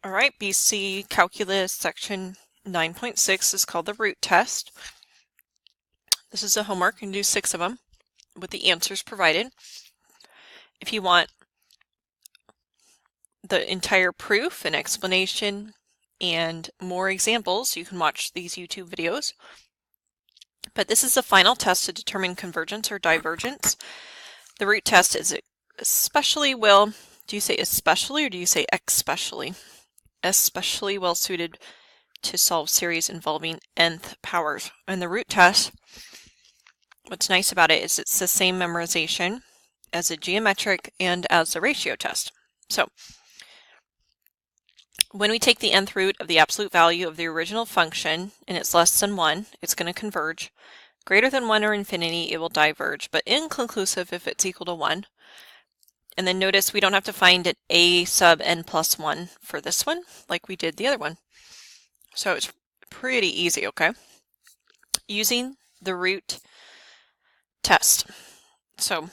All right, BC Calculus section 9.6 is called the root test. This is a homework. You can do 6 of them with the answers provided. If you want the entire proof and explanation and more examples, you can watch these YouTube videos. But this is the final test to determine convergence or divergence. The root test is especially well, do you say especially or do you say especially? Especially well suited to solve series involving nth powers. And the root test, what's nice about it is it's the same memorization as a geometric and as a ratio test. So when we take the nth root of the absolute value of the original function and it's less than 1, it's going to converge. Greater than 1 or infinity, it will diverge, but inconclusive if it's equal to 1. And then notice we don't have to find an a sub n plus 1 for this one, like we did the other one. So it's pretty easy, okay? Using the root test. So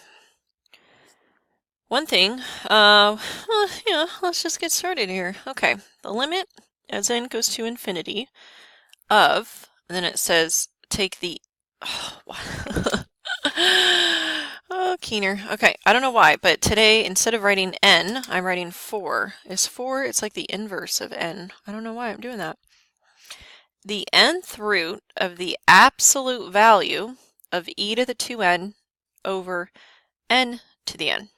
one thing, let's just get started here. Okay, the limit as n goes to infinity of, and then it says take the, oh, Keener. Okay, I don't know why, but today instead of writing n, I'm writing 4. Is 4, it's like the inverse of n. I don't know why I'm doing that. The nth root of the absolute value of e to the 2n over n to the n.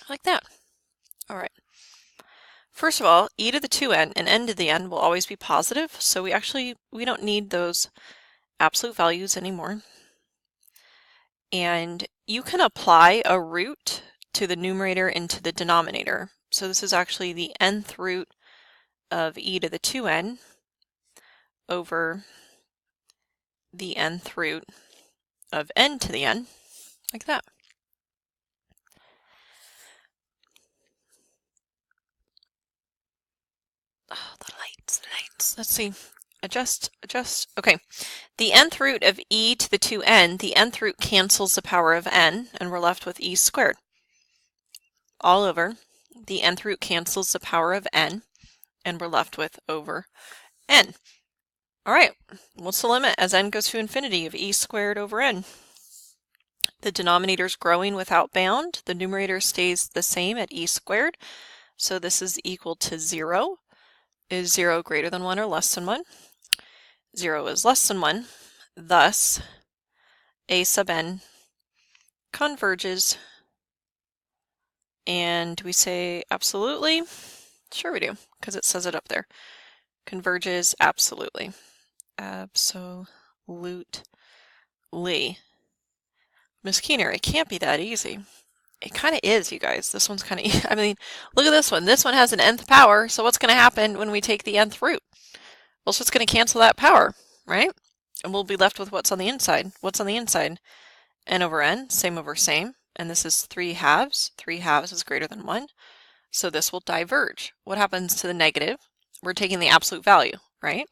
Like that. All right. First of all, e to the 2n and n to the n will always be positive, so we don't need those absolute values anymore. And you can apply a root to the numerator and to the denominator. So this is actually the nth root of e to the 2n over the nth root of n to the n, like that. Oh, the lights. Let's see. Adjust. Okay. The nth root of e to the 2n, the nth root cancels the power of n, and we're left with e squared. All over, the nth root cancels the power of n, and we're left with over n. All right, what's the limit as n goes to infinity of e squared over n? The denominator's growing without bound. The numerator stays the same at e squared. So this is equal to 0. Is 0 greater than 1 or less than 1? 0 is less than 1. Thus, a sub n converges. And we say absolutely? Sure we do, because it says it up there. Converges absolutely. Absolutely. Miss Keener, it can't be that easy. It kind of is, you guys. This one's kind of, I mean, look at this one. This one has an nth power, so what's going to happen when we take the nth root? Well, it's just going to cancel that power, right? And we'll be left with what's on the inside. What's on the inside? N over n, same over same. And this is 3 halves. 3 halves is greater than 1. So this will diverge. What happens to the negative? We're taking the absolute value, right?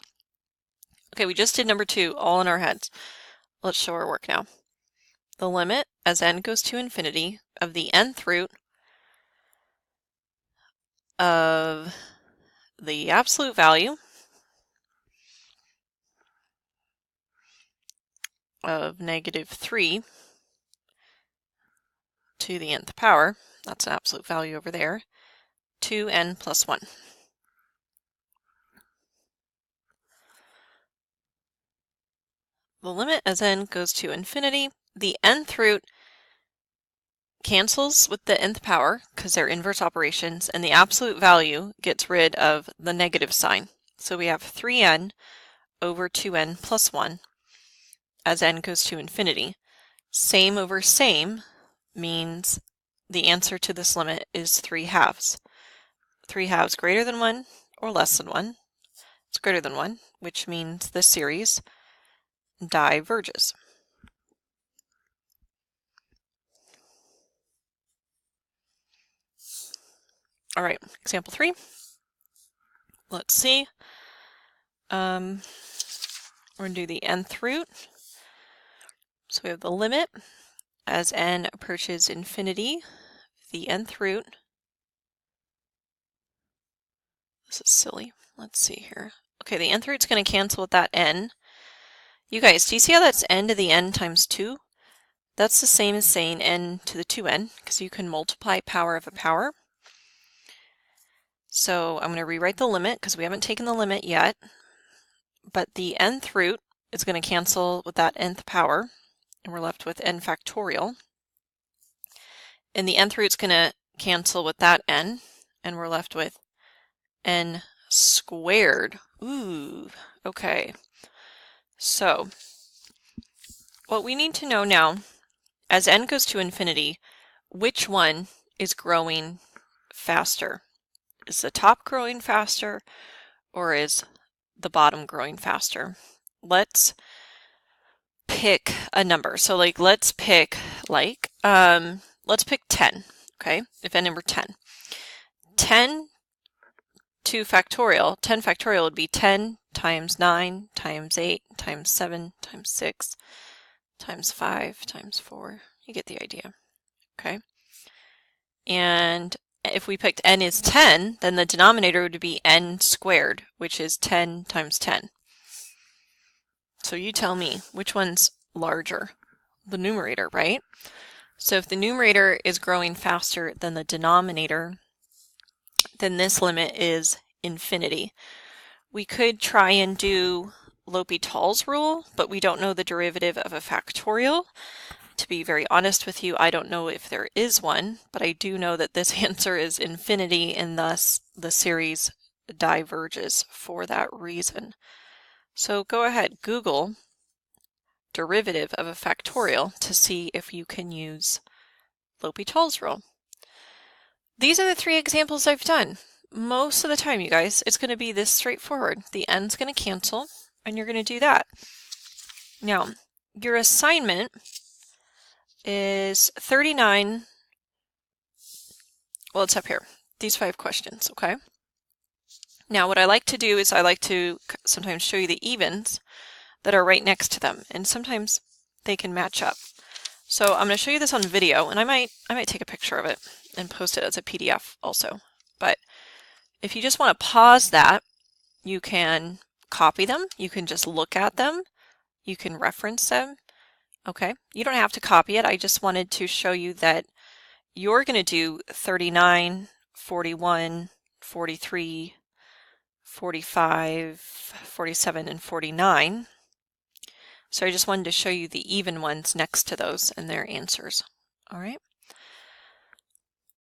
Okay, we just did number 2 all in our heads. Let's show our work now. The limit as n goes to infinity of the nth root of the absolute value of -3 to the nth power, that's an absolute value over there, to n plus 1. The limit as n goes to infinity, the nth root cancels with the nth power because they're inverse operations, and the absolute value gets rid of the negative sign. So we have 3n over 2n plus 1 as n goes to infinity. Same over same means the answer to this limit is 3 halves. 3 halves greater than 1 or less than 1. It's greater than 1, which means the series diverges. All right, example 3. Let's see. We're going to do the nth root. So we have the limit as n approaches infinity, the nth root This is silly. Let's see here. Okay, the nth root's going to cancel with that n. You guys, do you see how that's n to the n times 2? That's the same as saying n to the 2n, because you can multiply power of a power. So I'm going to rewrite the limit, because we haven't taken the limit yet. But the nth root is going to cancel with that nth power, and we're left with n factorial. And the nth root's going to cancel with that n, and we're left with n squared. Ooh, okay. So what we need to know now, as n goes to infinity, which one is growing faster? Is the top growing faster, or is the bottom growing faster? Let's pick a number. So let's pick 10, okay? If n were 10. 10 to factorial, 10 factorial would be 10 times 9 times 8 times 7 times 6 times 5 times 4. You get the idea, okay? And if we picked n is 10, then the denominator would be n squared, which is 10 times 10. So you tell me, which one's larger? The numerator, right? So if the numerator is growing faster than the denominator, then this limit is infinity. We could try and do L'Hopital's rule, but we don't know the derivative of a factorial. To be very honest with you, I don't know if there is one, but I do know that this answer is infinity, and thus the series diverges for that reason. So go ahead, Google derivative of a factorial to see if you can use L'Hopital's rule. These are the 3 examples I've done. Most of the time, you guys, it's going to be this straightforward. The n's going to cancel, and you're going to do that. Now, your assignment is 39, well, it's up here, these 5 questions, okay? Now, what I like to do is I like to sometimes show you the evens that are right next to them, and sometimes they can match up. So I'm going to show you this on video, and I might take a picture of it and post it as a PDF also. But if you just want to pause that, you can copy them, you can just look at them, you can reference them, okay? You don't have to copy it, I just wanted to show you that you're going to do 39, 41, 43, 45, 47, and 49. So I just wanted to show you the even ones next to those and their answers. All right.